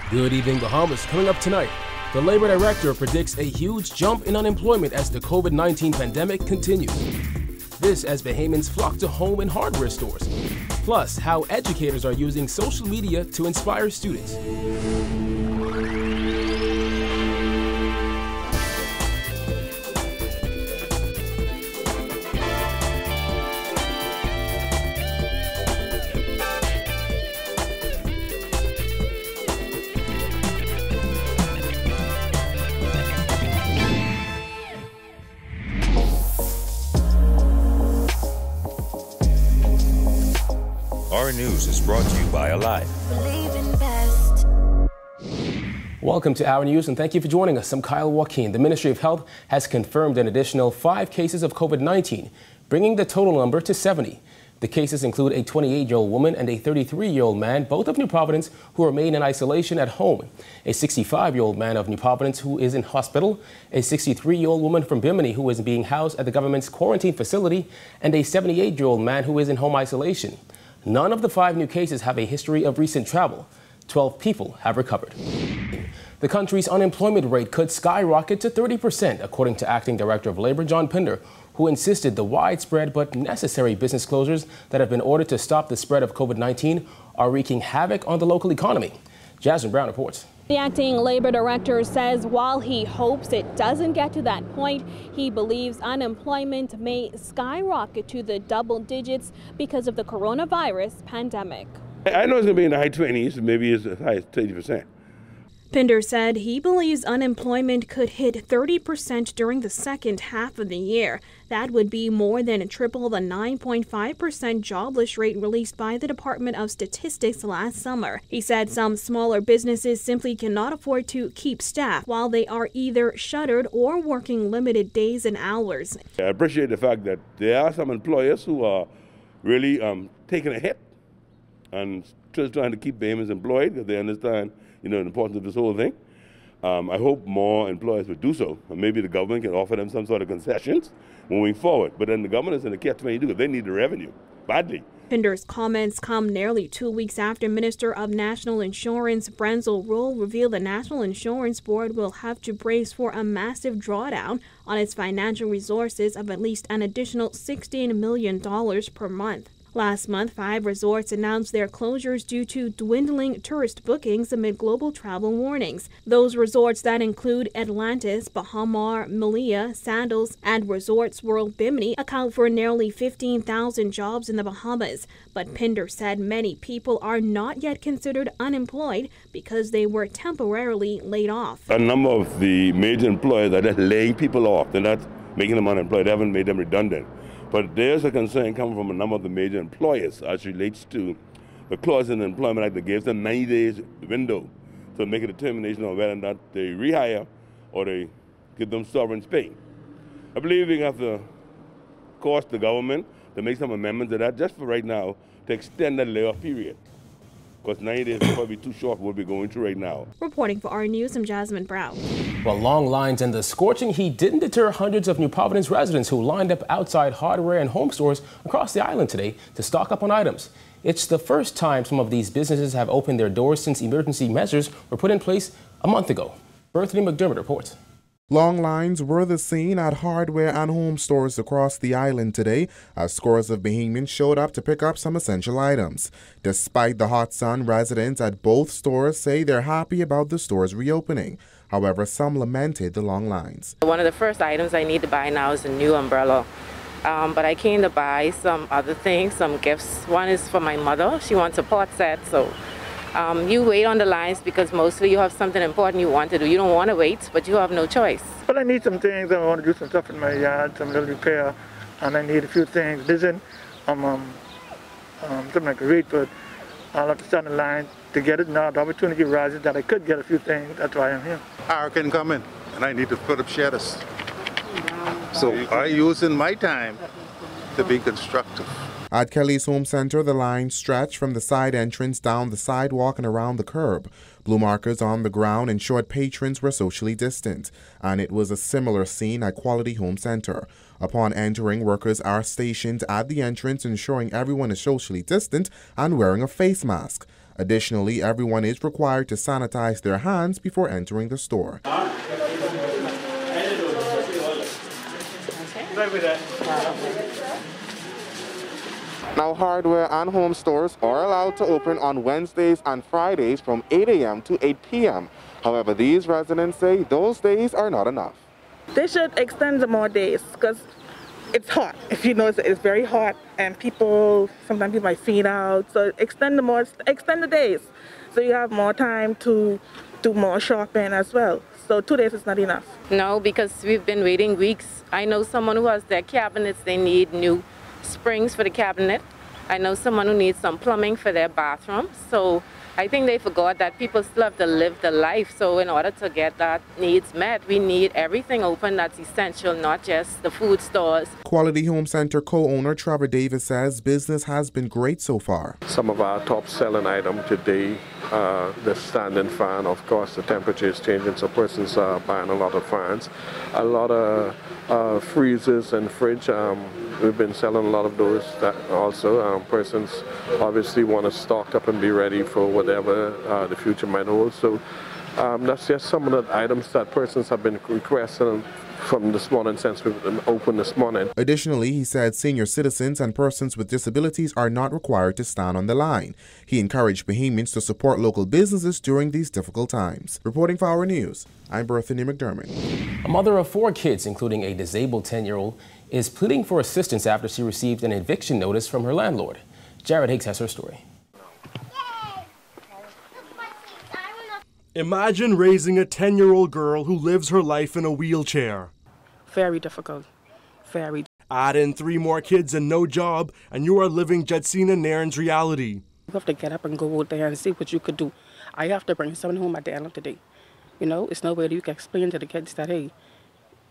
Good evening, Bahamas. Coming up tonight, the Labor Director predicts a huge jump in unemployment as the COVID-19 pandemic continues. This as Bahamians flock to home and hardware stores. Plus, how educators are using social media to inspire students. Our news is brought to you by Alive. Welcome to Our News and thank you for joining us. I'm Kyle Joaquin. The Ministry of Health has confirmed an additional 5 cases of COVID-19, bringing the total number to 70. The cases include a 28-year-old woman and a 33-year-old man, both of New Providence, who remain in isolation at home. A 65-year-old man of New Providence who is in hospital, a 63-year-old woman from Bimini who is being housed at the government's quarantine facility, and a 78-year-old man who is in home isolation. None of the 5 new cases have a history of recent travel. 12 people have recovered. The country's unemployment rate could skyrocket to 30%, according to Acting Director of Labor John Pinder, who insisted the widespread but necessary business closures that have been ordered to stop the spread of COVID-19 are wreaking havoc on the local economy. Jasmine Brown reports. The acting labor director says while he hopes it doesn't get to that point, he believes unemployment may skyrocket to the double digits because of the coronavirus pandemic. I know it's going to be in the high 20s, maybe as high as 30%. Pinder said he believes unemployment could hit 30% during the second half of the year. That would be more than triple the 9.5% jobless rate released by the Department of Statistics last summer. He said some smaller businesses simply cannot afford to keep staff while they are either shuttered or working limited days and hours. I appreciate the fact that there are some employers who are really taking a hit and just trying to keep Bahamians employed because they understand the importance of this whole thing. I hope more employers would do so, and maybe the government can offer them some sort of concessions moving forward. But then the government is in the catch-22 because they need the revenue badly. Pinder's comments come nearly 2 weeks after Minister of National Insurance Brenzel Roll revealed the National Insurance Board will have to brace for a massive drawdown on its financial resources of at least an additional $16 million per month. Last month, 5 resorts announced their closures due to dwindling tourist bookings amid global travel warnings. Those resorts that include Atlantis, Bahamar, Melia, Sandals, and Resorts World Bimini account for nearly 15,000 jobs in the Bahamas. But Pinder said many people are not yet considered unemployed because they were temporarily laid off. A number of the major employers are just laying people off. They're not making them unemployed. They haven't made them redundant. But there's a concern coming from a number of the major employers as relates to the clause in the Employment Act that gives them 90 days window to make a determination on whether or not they rehire or they give them severance pay. I believe we have to course the government to make some amendments to that just for right now to extend that layoff period. Because 90 days is probably too short for what we're going through right now. Reporting for Our News, I'm Jasmine Brown. Well, long lines and the scorching heat didn't deter hundreds of New Providence residents who lined up outside hardware and home stores across the island today to stock up on items. It's the first time some of these businesses have opened their doors since emergency measures were put in place a month ago. Berthany McDermott reports. Long lines were the scene at hardware and home stores across the island today as scores of Bahamians showed up to pick up some essential items. Despite the hot sun, residents at both stores say they're happy about the stores reopening. However, some lamented the long lines. One of the first items I need to buy now is a new umbrella. But I came to buy some other things, some gifts. One is for my mother. She wants a pot set, so you wait on the lines because mostly you have something important you want to do. You don't want to wait, but you have no choice. Well, I need some things. I want to do some stuff in my yard, some little repair, and I need a few things. Something like a read, but I'll have to stand in line to get it now. The opportunity arises that I could get a few things. That's why I'm here. I can come in, and I need to put up shutters. So I'm using my time to be constructive. At Kelly's Home Center, the line stretched from the side entrance down the sidewalk and around the curb. Blue markers on the ground ensured patrons were socially distant, and it was a similar scene at Quality Home Center. Upon entering, workers are stationed at the entrance ensuring everyone is socially distant and wearing a face mask. Additionally, everyone is required to sanitize their hands before entering the store. Now, hardware and home stores are allowed to open on Wednesdays and Fridays from 8 a.m. to 8 p.m. However, these residents say those days are not enough. They should extend the more days because it's hot. If you know, it's very hot, and sometimes people might feed out. So extend the days, so you have more time to do more shopping as well. So 2 days is not enough. No, because we've been waiting weeks. I know someone who has their cabinets, they need new springs for the cabinet. I know someone who needs some plumbing for their bathroom. So I think they forgot that people still have to live the life. So in order to get that needs met, we need everything open that's essential, not just the food stores. Quality Home Center co-owner Trevor Davis says business has been great so far. Some of our top selling items today, the standing fan. Of course, the temperature is changing, so persons are buying a lot of fans. A lot of freezers and fridge. We've been selling a lot of those also. Persons obviously want to stock up and be ready for whatever the future might hold. So that's just some of the items that persons have been requesting from this morning since we've been open this morning. Additionally, he said senior citizens and persons with disabilities are not required to stand on the line. He encouraged Bahamians to support local businesses during these difficult times. Reporting for Our News, I'm Berthany McDermott. A mother of 4 kids, including a disabled 10-year-old, is pleading for assistance after she received an eviction notice from her landlord. Jared Higgs has her story. Imagine raising a 10-year-old girl who lives her life in a wheelchair. Very difficult. Very. Add in 3 more kids and no job, and you are living Jetsina Nairn's reality. You have to get up and go out there and see what you could do. I have to bring someone home at the end of the day. You know, it's no way that you can explain to the kids that, hey,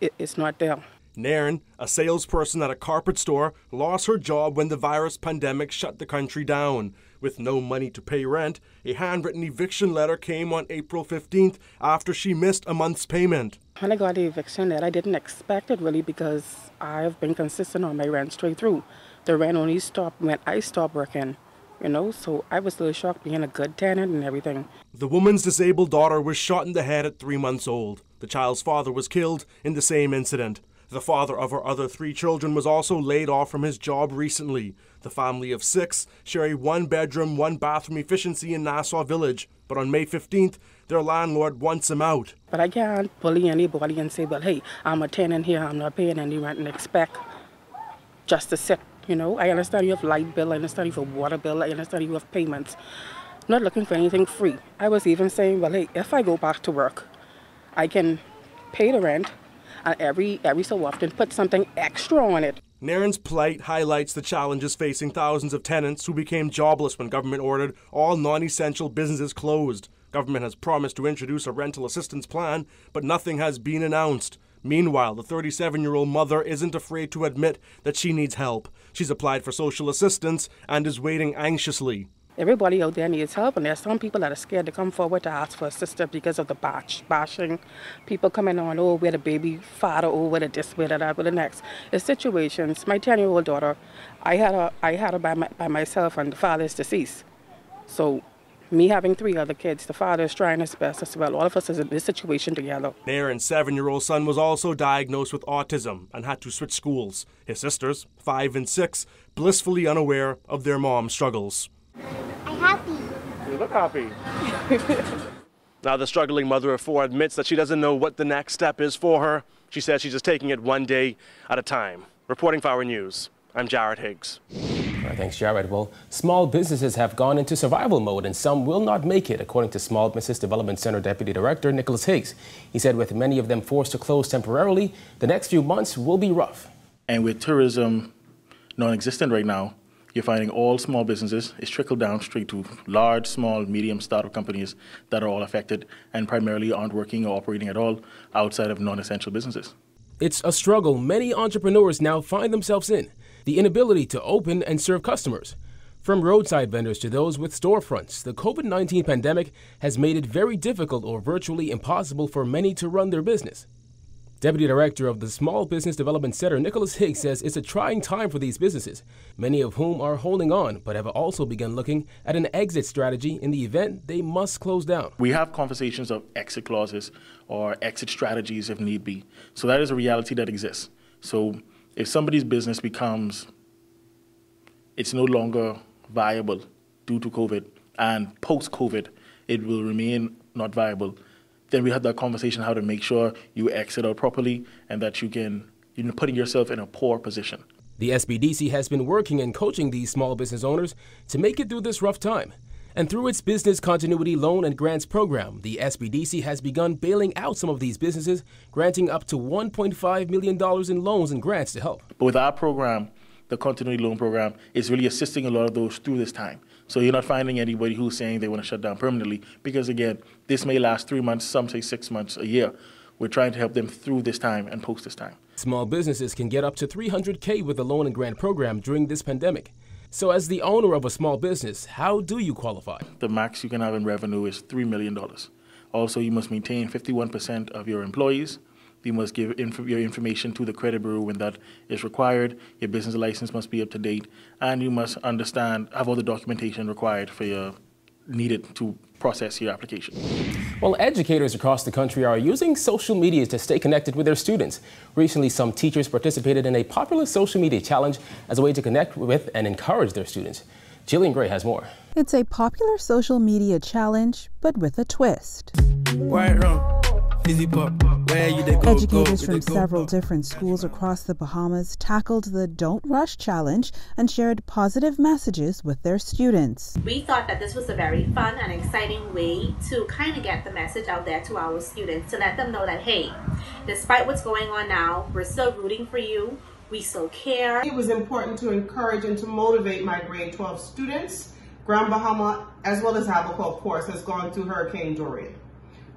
it's not there. Nairn, a salesperson at a carpet store, lost her job when the virus pandemic shut the country down. With no money to pay rent, a handwritten eviction letter came on April 15th after she missed a month's payment. When I got the eviction letter, I didn't expect it really because I've been consistent on my rent straight through. The rent only stopped when I stopped working, you know, so I was a little shocked being a good tenant and everything. The woman's disabled daughter was shot in the head at 3 months old. The child's father was killed in the same incident. The father of her other 3 children was also laid off from his job recently. The family of 6 share a 1-bedroom, 1-bathroom efficiency in Nassau Village. But on May 15th, their landlord wants him out. But I can't bully anybody and say, well, hey, I'm a tenant here, I'm not paying any rent, and expect just to sit. You know, I understand you have light bill, I understand you have water bill, I understand you have payments. I'm not looking for anything free. I was even saying, well, hey, if I go back to work, I can pay the rent, and every so often put something extra on it. Nairn's plight highlights the challenges facing thousands of tenants who became jobless when government ordered all non-essential businesses closed. Government has promised to introduce a rental assistance plan, but nothing has been announced. Meanwhile, the 37-year-old mother isn't afraid to admit that she needs help. She's applied for social assistance and is waiting anxiously. Everybody out there needs help, and there's some people that are scared to come forward to ask for assistance because of the bashing. People coming on, oh, we're the baby father, oh, we're the this, we're the that, we're the next. It's situations. My 10-year-old daughter, I had her by myself, and the father is deceased. So me having 3 other kids, the father is trying his best as well. All of us is in this situation together. Nairn's 7-year-old son was also diagnosed with autism and had to switch schools. His sisters, 5 and 6, blissfully unaware of their mom's struggles. I'm happy. You look happy. Now the struggling mother of 4 admits that she doesn't know what the next step is for her. She says she's just taking it one day at a time. Reporting for Our News, I'm Jared Higgs. All right, thanks, Jared. Well, small businesses have gone into survival mode and some will not make it, according to Small Business Development Center Deputy Director Nicholas Higgs. He said with many of them forced to close temporarily, the next few months will be rough. And with tourism non-existent right now, you're finding all small businesses is trickled down straight to large, small, medium startup companies that are all affected and primarily aren't working or operating at all outside of non-essential businesses. It's a struggle many entrepreneurs now find themselves in, the inability to open and serve customers. From roadside vendors to those with storefronts, the COVID-19 pandemic has made it very difficult or virtually impossible for many to run their business. Deputy Director of the Small Business Development Center, Nicholas Higgs, says it's a trying time for these businesses, many of whom are holding on but have also begun looking at an exit strategy in the event they must close down. We have conversations of exit clauses or exit strategies if need be. So that is a reality that exists. So if somebody's business becomes, it's no longer viable due to COVID, and post-COVID, it will remain not viable, then we have that conversation how to make sure you exit out properly and that you're putting yourself in a poor position. The SBDC has been working and coaching these small business owners to make it through this rough time. And through its Business Continuity Loan and Grants program, the SBDC has begun bailing out some of these businesses, granting up to $1.5 million in loans and grants to help. But with our program, the Continuity Loan Program, is really assisting a lot of those through this time. So you're not finding anybody who's saying they want to shut down permanently, because again, this may last 3 months, some say 6 months, a year. We're trying to help them through this time and post this time. Small businesses can get up to $300K with the loan and grant program during this pandemic. So as the owner of a small business, how do you qualify? The max you can have in revenue is $3 million. Also, you must maintain 51% of your employees. You must give your information to the credit bureau when that is required. Your business license must be up to date, and you must have all the documentation required needed to process your application. Well, educators across the country are using social media to stay connected with their students. Recently, some teachers participated in a popular social media challenge as a way to connect with and encourage their students. Jillian Gray has more. It's a popular social media challenge, but with a twist. Educators from several different schools across the Bahamas tackled the Don't Rush Challenge and shared positive messages with their students. We thought that this was a very fun and exciting way to kind of get the message out there to our students, to let them know that, hey, despite what's going on now, we're still rooting for you, we still care. It was important to encourage and to motivate my grade 12 students. Grand Bahama, as well as Abaco, of course, has gone through Hurricane Dorian.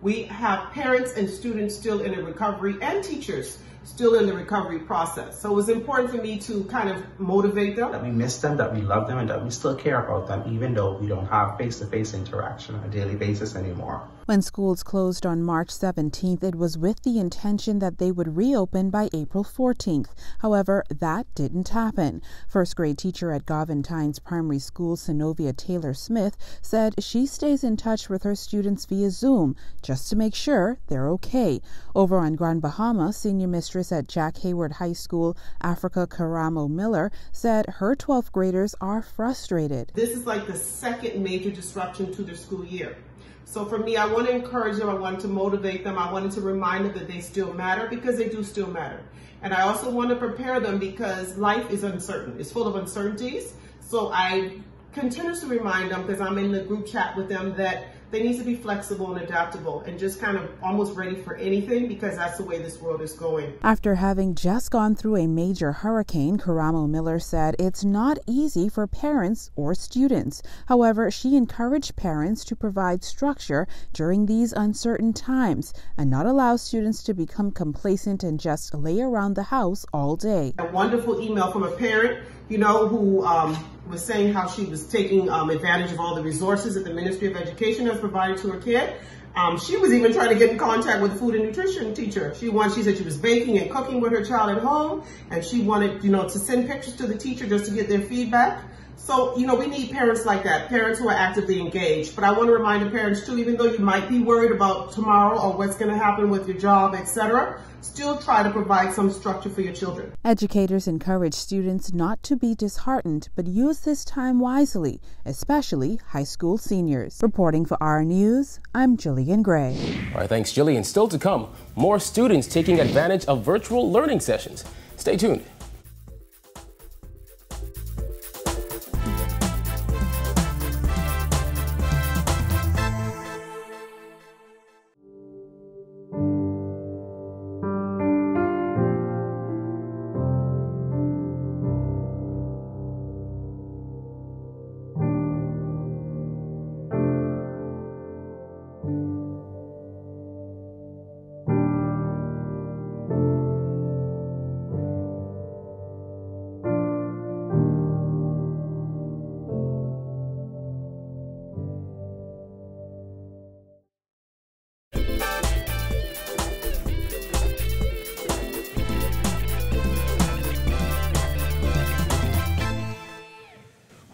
We have parents and students still in the recovery and teachers still in the recovery process. So it was important for me to kind of motivate them. That we miss them, that we love them, and that we still care about them, even though we don't have face-to-face interaction on a daily basis anymore. When schools closed on March 17th, it was with the intention that they would reopen by April 14th. However, that didn't happen. First grade teacher at Goventines Primary School, Synovia Taylor Smith, said she stays in touch with her students via Zoom just to make sure they're okay. Over on Grand Bahama, senior mistress at Jack Hayward High School, Africa Karamo Miller, said her 12th graders are frustrated. This is like the second major disruption to their school year. So for me, I want to encourage them, I want to motivate them, I wanted to remind them that they still matter, because they do still matter. And I also want to prepare them because life is uncertain. It's full of uncertainties. So I continuously remind them, because I'm in the group chat with them, that they need to be flexible and adaptable and just kind of almost ready for anything, because that's the way this world is going. After having just gone through a major hurricane, Karamo Miller said it's not easy for parents or students. However, she encouraged parents to provide structure during these uncertain times and not allow students to become complacent and just lay around the house all day. A wonderful email from a parent, who was saying how she was taking advantage of all the resources that the Ministry of Education has provided to her kid. She was even trying to get in contact with a food and nutrition teacher. She said she was baking and cooking with her child at home, and she wanted, to send pictures to the teacher just to get their feedback. So, we need parents like that, parents who are actively engaged. But I want to remind the parents too, even though you might be worried about tomorrow or what's going to happen with your job, etc., still try to provide some structure for your children. Educators encourage students not to be disheartened, but use this time wisely, especially high school seniors. Reporting for our News, I'm Jillian Gray. All right, thanks, Jillian. Still to come, more students taking advantage of virtual learning sessions. Stay tuned.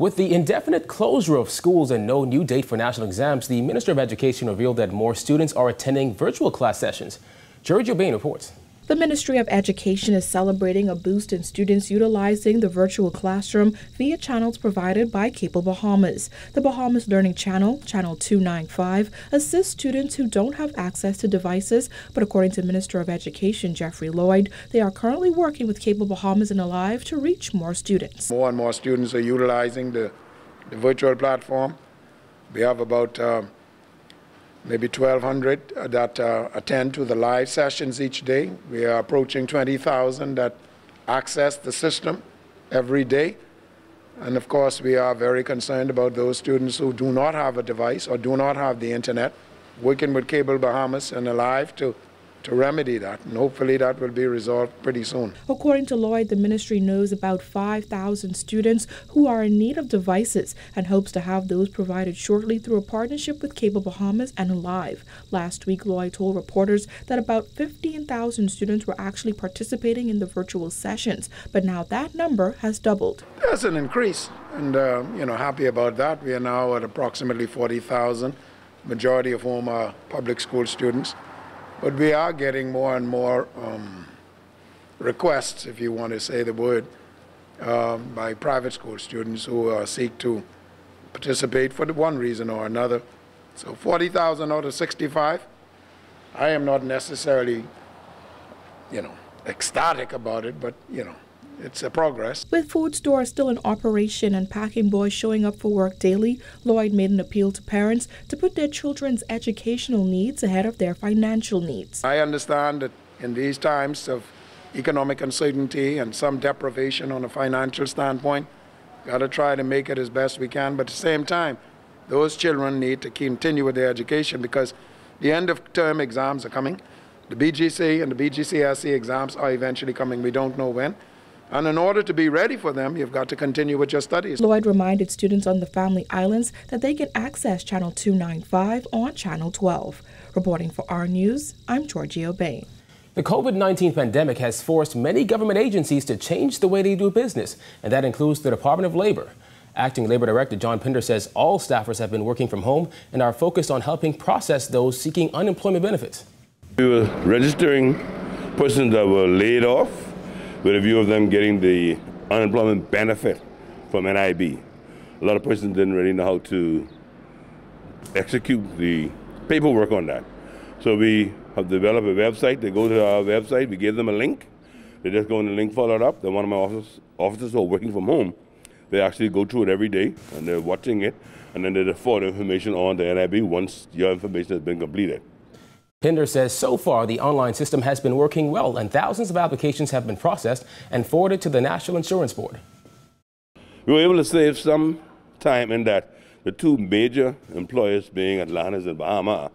With the indefinite closure of schools and no new date for national exams, the Minister of Education revealed that more students are attending virtual class sessions. Giorgio Bain reports. The Ministry of Education is celebrating a boost in students utilizing the virtual classroom via channels provided by Cable Bahamas. The Bahamas Learning Channel, Channel 295, assists students who don't have access to devices, but according to Minister of Education Jeffrey Lloyd, they are currently working with Cable Bahamas and Alive to reach more students. More and more students are utilizing the virtual platform. We have about maybe 1,200 that attend to the live sessions each day. We are approaching 20,000 that access the system every day. And of course, we are very concerned about those students who do not have a device or do not have the internet, working with Cable Bahamas and Alive to remedy that, and hopefully that will be resolved pretty soon. According to Lloyd, the ministry knows about 5,000 students who are in need of devices and hopes to have those provided shortly through a partnership with Cable Bahamas and Alive. Last week, Lloyd told reporters that about 15,000 students were actually participating in the virtual sessions, but now that number has doubled. There's an increase, and happy about that. We are now at approximately 40,000, majority of whom are public school students. But we are getting more and more requests, if you want to say the word, by private school students who seek to participate for one reason or another. So 40,000 out of 65. I am not necessarily, ecstatic about it, but, it's a progress. With food stores still in operation and packing boys showing up for work daily, Lloyd made an appeal to parents to put their children's educational needs ahead of their financial needs. I understand that in these times of economic uncertainty and some deprivation on a financial standpoint, we've got to try to make it as best we can. But at the same time, those children need to continue with their education because the end of term exams are coming. The BGC and the BGCSE exams are eventually coming. We don't know when. And in order to be ready for them, you've got to continue with your studies. Lloyd reminded students on the Family Islands that they can access Channel 295 on Channel 12. Reporting for our News, I'm Giorgio Bain. The COVID-19 pandemic has forced many government agencies to change the way they do business, and that includes the Department of Labor. Acting Labor Director John Pinder says all staffers have been working from home and are focused on helping process those seeking unemployment benefits. We were registering persons that were laid off with a view of them getting the unemployment benefit from NIB. A lot of persons didn't really know how to execute the paperwork on that. So we have developed a website. They go to our website, we give them a link. They just go on the link, follow it up. Then one of my officers who are working from home, they actually go through it every day and they're watching it, and then they forward information on the NIB once your information has been completed. Pinder says so far the online system has been working well and thousands of applications have been processed and forwarded to the National Insurance Board. We were able to save some time in that the two major employers being Atlantis and Bahama,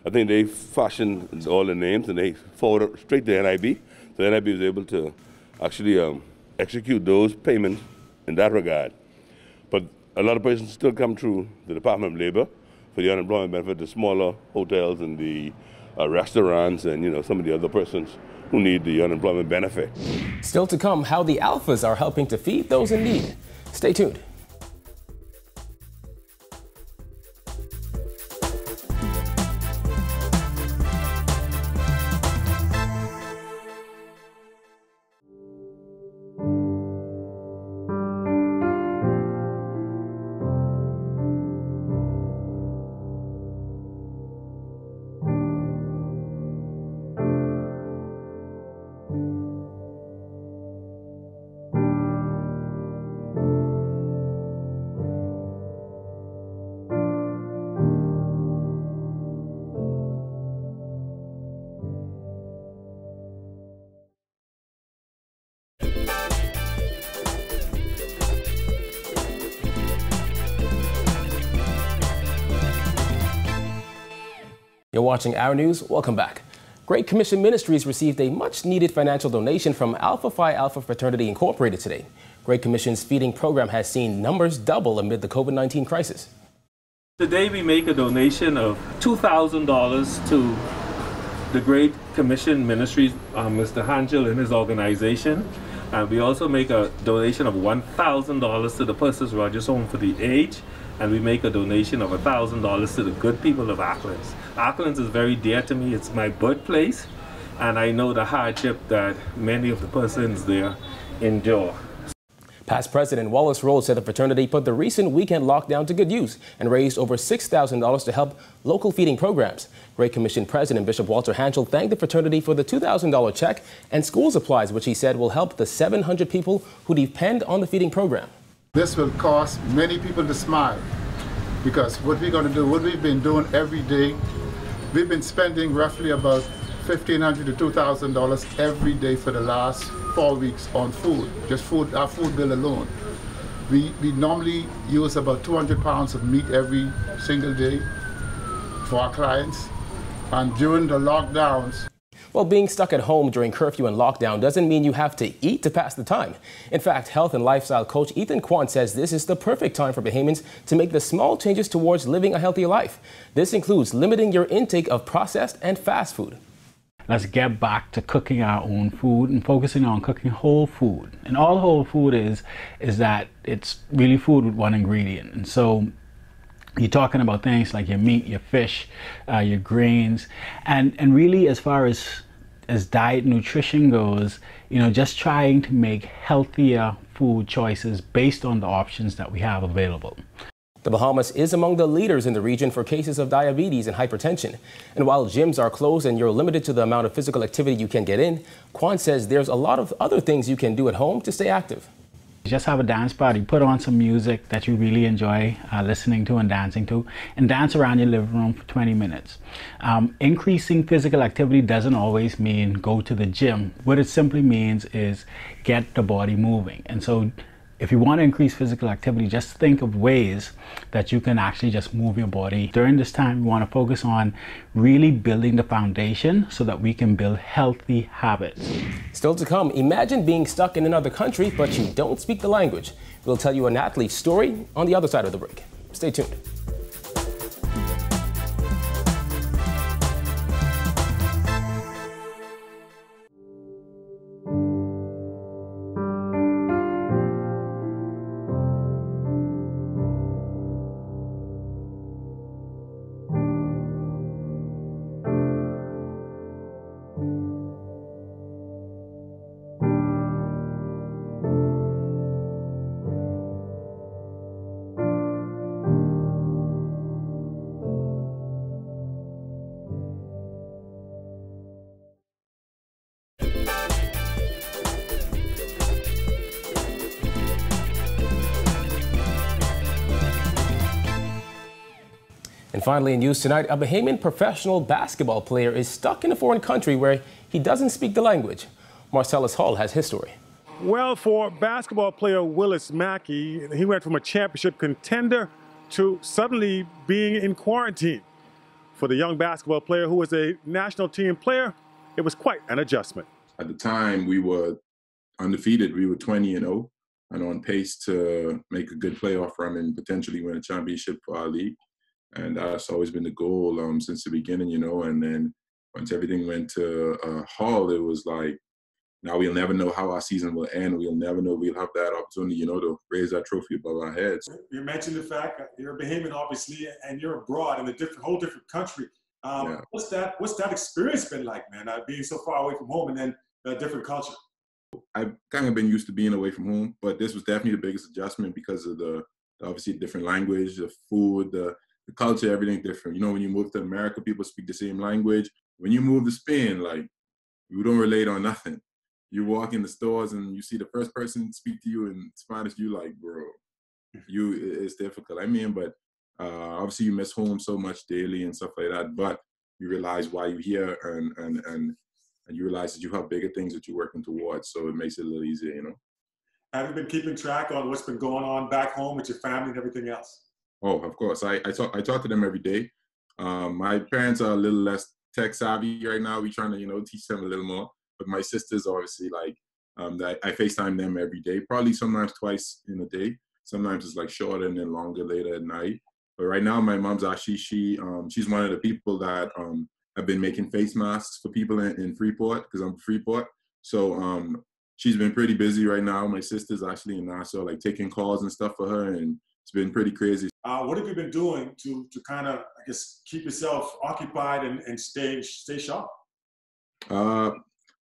I think they fashioned all the names and they forwarded straight to NIB. So NIB was able to actually execute those payments in that regard. But a lot of persons still come through the Department of Labor for the unemployment benefit, the smaller hotels and the restaurants and some of the other persons who need the unemployment benefit. Still to come, how the alphas are helping to feed those in need. Stay tuned. You're watching Our News. Welcome back. Great Commission Ministries received a much-needed financial donation from Alpha Phi Alpha Fraternity Incorporated today. Great Commission's feeding program has seen numbers double amid the COVID-19 crisis. Today we make a donation of $2,000 to the Great Commission Ministries, Mr. Hangel and his organization. And we also make a donation of $1,000 to the Purses Rogers Home for the Aged, and we make a donation of $1,000 to the good people of Acklands. Acklands is very dear to me. It's my birthplace, and I know the hardship that many of the persons there endure. Past President Wallace Rhodes said the fraternity put the recent weekend lockdown to good use and raised over $6,000 to help local feeding programs. Great Commission President Bishop Walter Hanchel thanked the fraternity for the $2,000 check and school supplies, which he said will help the 700 people who depend on the feeding program. This will cause many people to smile, because what we're going to do, what we've been doing every day, we've been spending roughly about $1,500 to $2,000 every day for the last 4 weeks on food, just food, our food bill alone. We normally use about 200 pounds of meat every single day for our clients, and during the lockdowns. Well, being stuck at home during curfew and lockdown doesn't mean you have to eat to pass the time. In fact, health and lifestyle coach Ethan Kwan says this is the perfect time for Bahamians to make the small changes towards living a healthier life. This includes limiting your intake of processed and fast food. Let's get back to cooking our own food and focusing on cooking whole food. And all whole food is that it's really food with one ingredient. And so you're talking about things like your meat, your fish, your grains, and really as far as diet nutrition goes, you know, just trying to make healthier food choices based on the options that we have available. The Bahamas is among the leaders in the region for cases of diabetes and hypertension. And while gyms are closed and you're limited to the amount of physical activity you can get in, Kwan says there's a lot of other things you can do at home to stay active. Just have a dance party, put on some music that you really enjoy listening to and dancing to, and dance around your living room for 20 minutes. Increasing physical activity doesn't always mean go to the gym. What it simply means is get the body moving. And so if you want to increase physical activity, just think of ways that you can actually just move your body. During this time, we want to focus on really building the foundation so that we can build healthy habits. Still to come, imagine being stuck in another country, but you don't speak the language. We'll tell you an athlete's story on the other side of the break. Stay tuned. And finally in news tonight, a Bahamian professional basketball player is stuck in a foreign country where he doesn't speak the language. Marcellus Hall has his story. Well, for basketball player Willis Mackey, he went from a championship contender to suddenly being in quarantine. For the young basketball player who was a national team player, it was quite an adjustment. At the time, we were undefeated. We were 20-0 and on pace to make a good playoff run and potentially win a championship for our league. And that's always been the goal since the beginning, you know. And then once everything went to Hull, it was like, now we'll never know how our season will end. We'll never know we'll have that opportunity, you know, to raise that trophy above our heads. You mentioned the fact that you're a Bahamian, obviously, and you're abroad in a whole different country. Yeah. What's that experience been like, man, being so far away from home and then a different culture? I've kind of been used to being away from home, but this was definitely the biggest adjustment because of the obviously different language, the food, the culture, everything different. You know, when you move to America, people speak the same language. When you move to Spain, like, you don't relate on nothing. You walk in the stores and you see the first person speak to you in Spanish, you like, bro, it's difficult. I mean, but obviously you miss home so much daily and stuff like that, but you realize why you're here and you realize that you have bigger things that you're working towards, so it makes it a little easier, you know. Have you been keeping track on what's been going on back home with your family and everything else? Oh, of course. I talk to them every day. My parents are a little less tech savvy right now. We're trying to, you know, teach them a little more. But my sisters obviously like, I FaceTime them every day, probably sometimes twice in a day. Sometimes it's like shorter and then longer later at night. But right now, my mom's actually, she's one of the people that have been making face masks for people in Freeport, because I'm from Freeport. So she's been pretty busy right now. My sister's actually in Nassau, like taking calls and stuff for her, and it's been pretty crazy. What have you been doing to kind of, I guess, keep yourself occupied and stay sharp?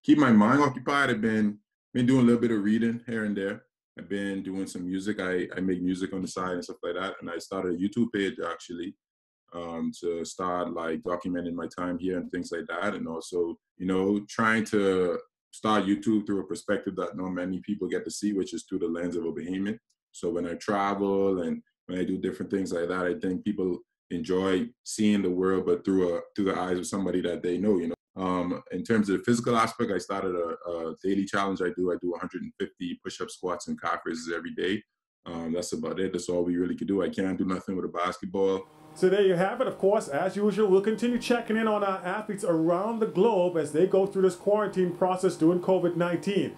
Keep my mind occupied. I've been doing a little bit of reading here and there. I've been doing some music. I make music on the side and stuff like that. And I started a YouTube page actually to start like documenting my time here and things like that. And also, you know, trying to start YouTube through a perspective that not many people get to see, which is through the lens of a Bahamian. So when I travel and when I do different things like that, I think people enjoy seeing the world, but through the eyes of somebody that they know, you know. In terms of the physical aspect, I started a daily challenge. I do 150 push-up, squats, and calf raises every day. That's about it. That's all we really could do. I can't do nothing with a basketball. So there you have it. Of course, as usual, we'll continue checking in on our athletes around the globe as they go through this quarantine process during COVID-19.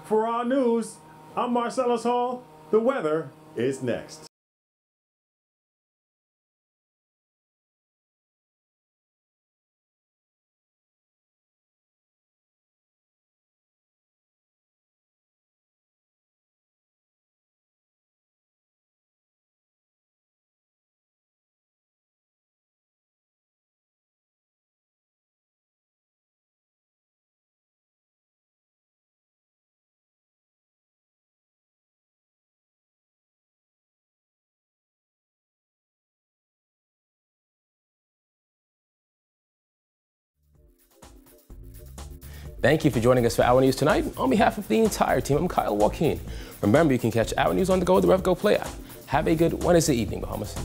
For our news, I'm Marcellus Hall. The weather is next. Thank you for joining us for Our News tonight. On behalf of the entire team, I'm Kyle Joaquin. Remember, you can catch Our News on the go with the RevGo Play app. Have a good Wednesday evening, Bahamas.